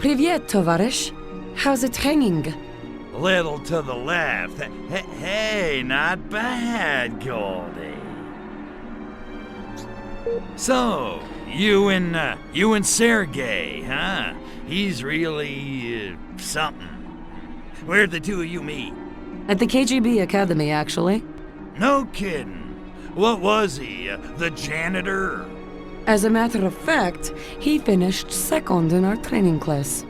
Привет, товарищ. How's it hanging? Little to the left. Hey, not bad, Goldie. So, you and Sergey, huh? He's really, something. Where'd the two of you meet? At the KGB Academy, actually. No kidding. What was he, the janitor? As a matter of fact, he finished second in our training class.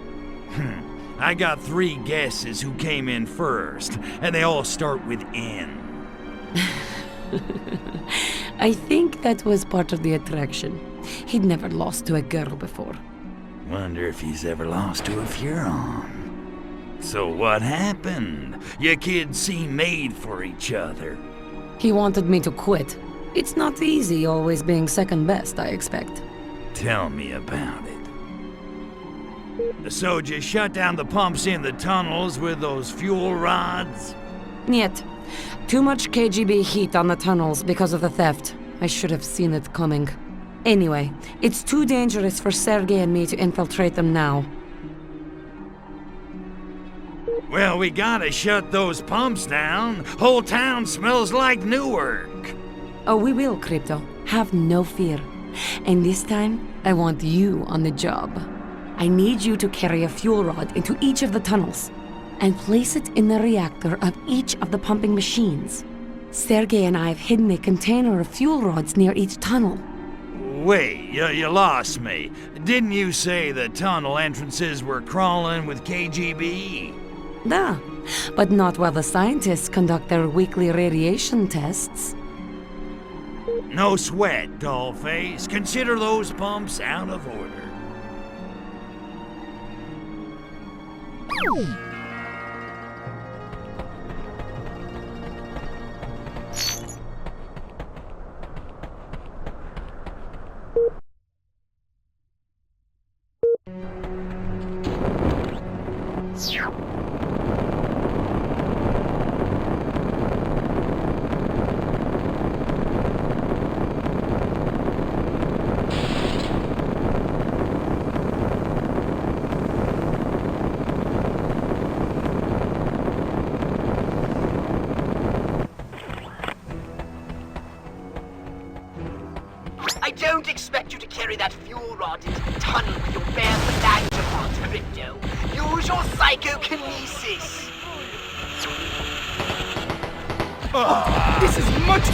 I got 3 guesses who came in first, and they all start with N. I think that was part of the attraction. He'd never lost to a girl before. Wonder if he's ever lost to a Furon. So what happened? You kids seem made for each other. He wanted me to quit. It's not easy always being second best, I expect. Tell me about it. So you shut down the pumps in the tunnels with those fuel rods? Niet. Too much KGB heat on the tunnels because of the theft. I should have seen it coming. Anyway, it's too dangerous for Sergey and me to infiltrate them now. Well, we gotta shut those pumps down. Whole town smells like Newark. Oh, we will, Crypto. Have no fear. And this time, I want you on the job. I need you to carry a fuel rod into each of the tunnels and place it in the reactor of each of the pumping machines. Sergey and I have hidden a container of fuel rods near each tunnel. Wait, you lost me. Didn't you say the tunnel entrances were crawling with KGB? Da, but not while the scientists conduct their weekly radiation tests. No sweat, dollface. Consider those pumps out of order. I don't expect you to carry that fuel rod into the tunnel with your bare phalange, Crypto. Use your psychokinesis. This is much...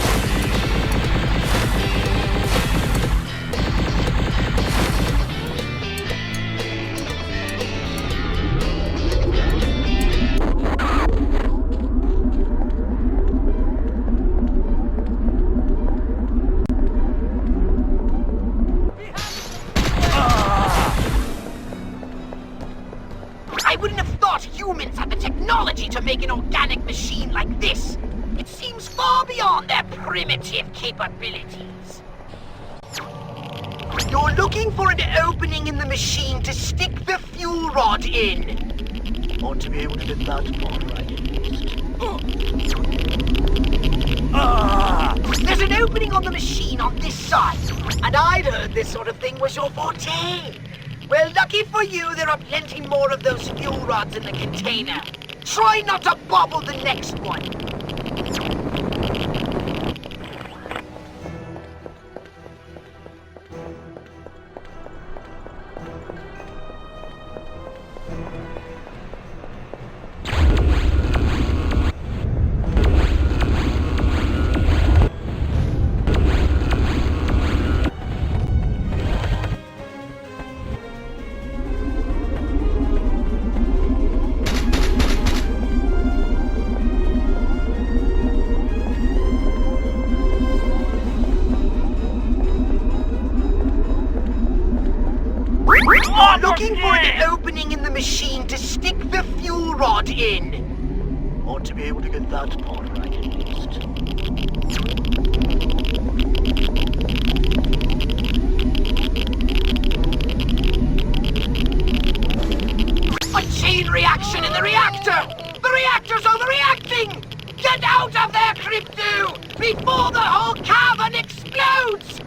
I wouldn't have thought humans had the technology to make an organic machine like this. It seems far beyond their primitive capabilities. You're looking for an opening in the machine to stick the fuel rod in. Ought to be able to get that far, right? There's an opening on the machine on this side, and I'd heard this sort of thing was your forte. Well, lucky for you, there are plenty more of those fuel rods in the container. Try not to bobble the next one. Looking for an opening in the machine to stick the fuel rod in. Ought to be able to get that part right at least. A chain reaction in the reactor! The reactor's overreacting! Get out of there, Crypto! Before the whole cavern explodes!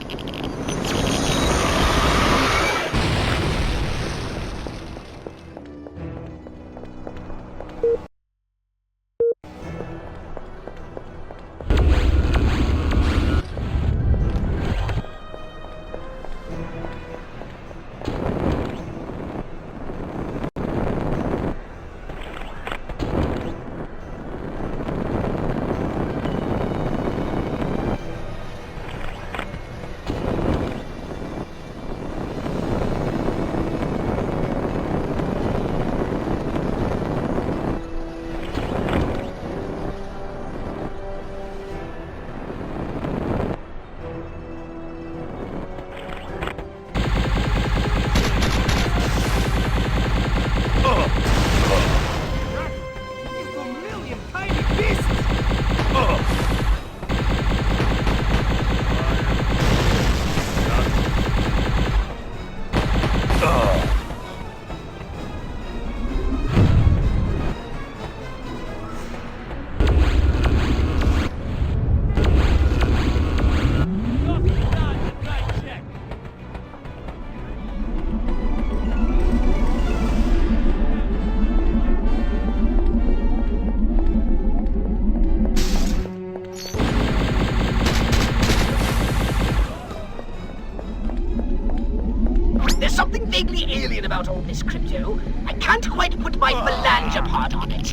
something vaguely alien about all this, Crypto. I can't quite put my phalange part on it.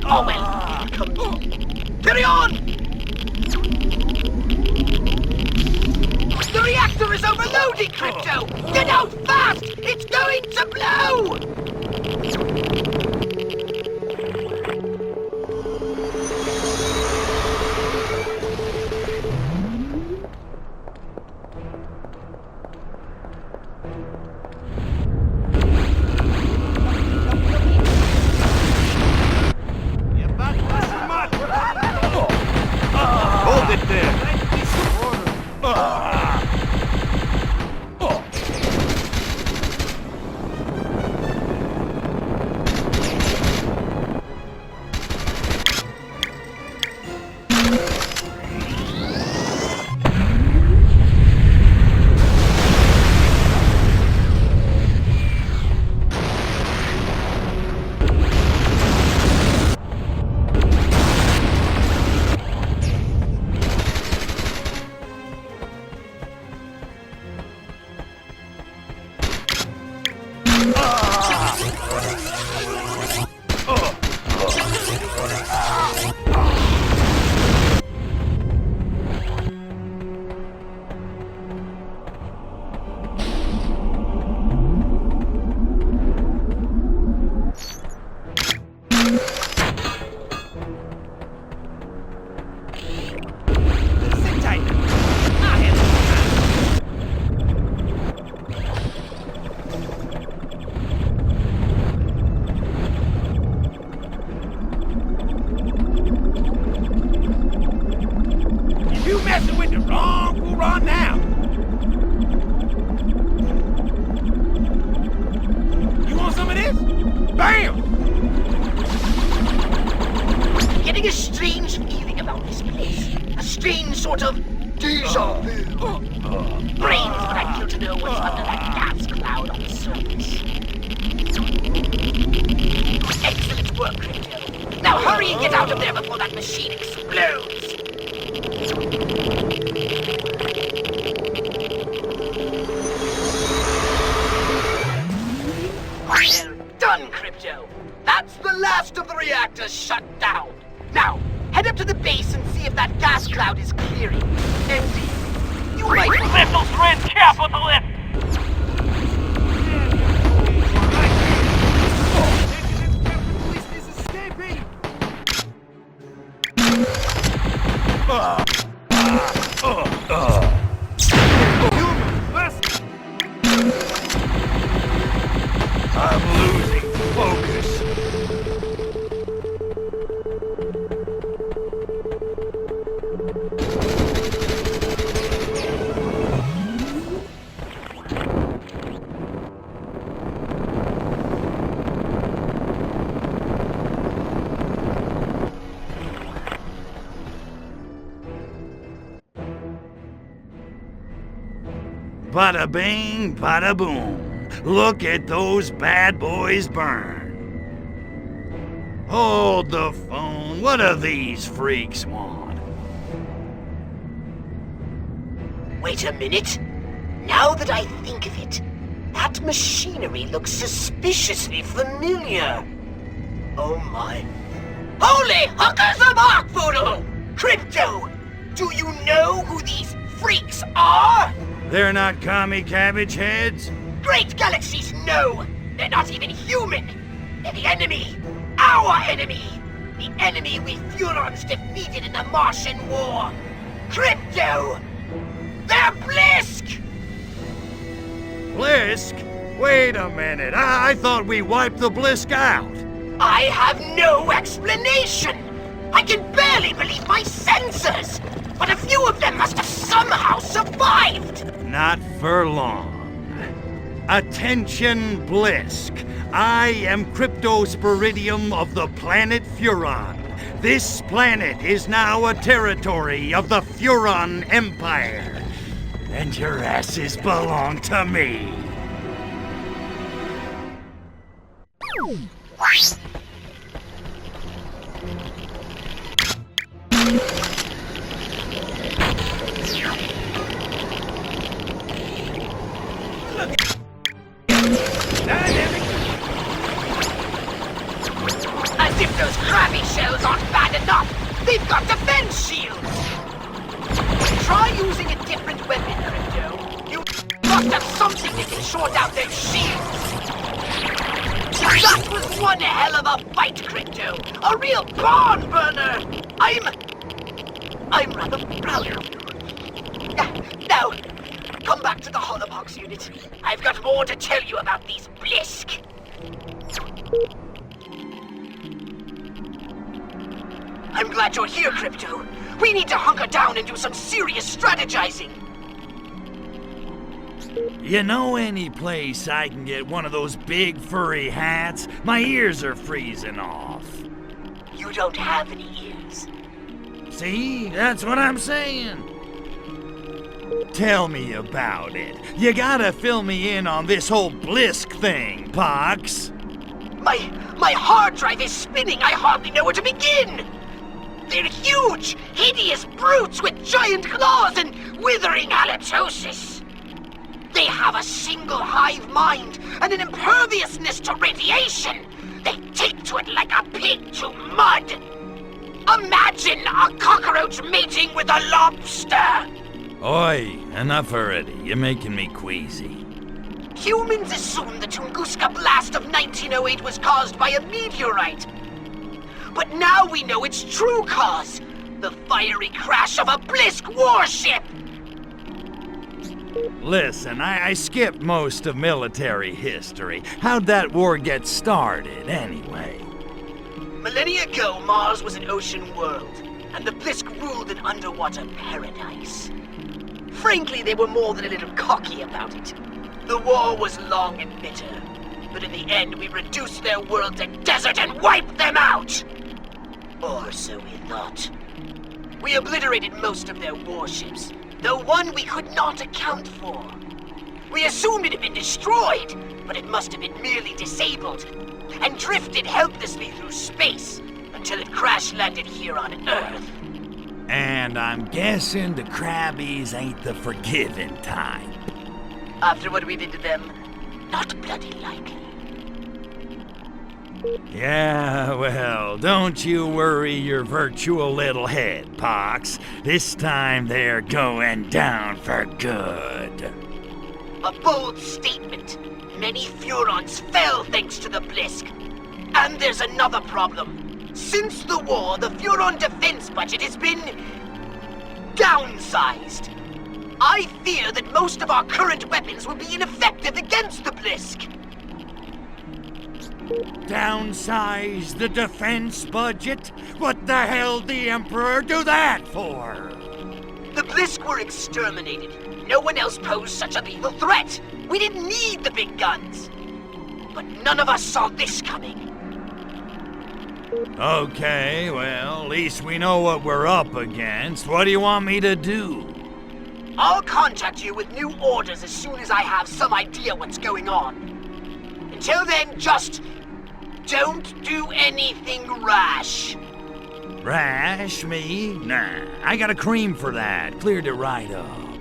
Oh well, it comes. Carry on! The reactor is overloading, Crypto! Get out fast! It's going to blow! Hold it there! Sit tight. I'll handle it. You messing with the wrong Huron now. You want some of this? Bam! Getting a strange feeling about this place. A strange sort of deja vu. Brains, but I feel to know what's under that gas cloud on the surface. Excellent work, Crypto. Now hurry and get out of there before that machine explodes. Well done, Crypto. That's the last of the reactors shut down. Now, head up to the base and see if that gas cloud is clearing. And you might... Missiles red capitalist! I'm losing focus. Bada bing, bada boom. Look at those bad boys burn. Hold the phone. What do these freaks want? Wait a minute. Now that I think of it, that machinery looks suspiciously familiar. Oh my. Holy hookers of Arkvoodle! Crypto, do you know who these freaks are? They're not commie cabbage heads? Great galaxies, no! They're not even human! They're the enemy! Our enemy! The enemy we Furons defeated in the Martian War! Crypto! They're Blisk! Blisk? Wait a minute. I thought we wiped the Blisk out. I have no explanation! I can barely believe my senses! But a few of them must have somehow survived! Not for long. Attention, Blisk. I am Cryptosporidium of the planet Furon. This planet is now a territory of the Furon Empire. And your asses belong to me. As if those crabby shells aren't bad enough, they've got defense shields! Try using a different weapon, Crypto. You must have something that can short out their shields! That was one hell of a fight, Crypto! A real barn burner! I'm rather proud of you. Now, come back to the Holobox unit. I've got more to tell you about these Blisk. I'm glad you're here, Crypto. We need to hunker down and do some serious strategizing. You know any place I can get one of those big furry hats? My ears are freezing off. You don't have any ears. See? That's what I'm saying. Tell me about it. You gotta fill me in on this whole Blisk thing, Pox. My hard drive is spinning. I hardly know where to begin. They're huge, hideous brutes with giant claws and withering halitosis. They have a single hive mind and an imperviousness to radiation. They take to it like a pig to mud. Imagine a cockroach mating with a lobster. Oi, enough already. You're making me queasy. Humans assumed the Tunguska blast of 1908 was caused by a meteorite. But now we know its true cause. The fiery crash of a Blisk warship. Listen, I skipped most of military history. How'd that war get started, anyway? Millennia ago, Mars was an ocean world, and the Blisk ruled an underwater paradise. Frankly, they were more than a little cocky about it. The war was long and bitter, but in the end, we reduced their world to desert and wiped them out! Or so we thought. We obliterated most of their warships, though one we could not account for. We assumed it had been destroyed, but it must have been merely disabled, and drifted helplessly through space until it crash-landed here on Earth. And I'm guessing the Crabbies ain't the forgiving type. After what we did to them, not bloody likely. Yeah, well, don't you worry your virtual little head, Pox. This time they're going down for good. A bold statement. Many Furons fell thanks to the Blisk. And there's another problem. Since the war, the Furon defense budget has been downsized. I fear that most of our current weapons will be ineffective against the Blisk. Downsize the defense budget? What the hell did the Emperor do that for? The Blisk were exterminated. No one else posed such a lethal threat. We didn't need the big guns. But none of us saw this coming. Okay, well, at least we know what we're up against. What do you want me to do? I'll contact you with new orders as soon as I have some idea what's going on. Until then, just don't do anything rash. Rash me? Nah, I got a cream for that. Cleared it right up.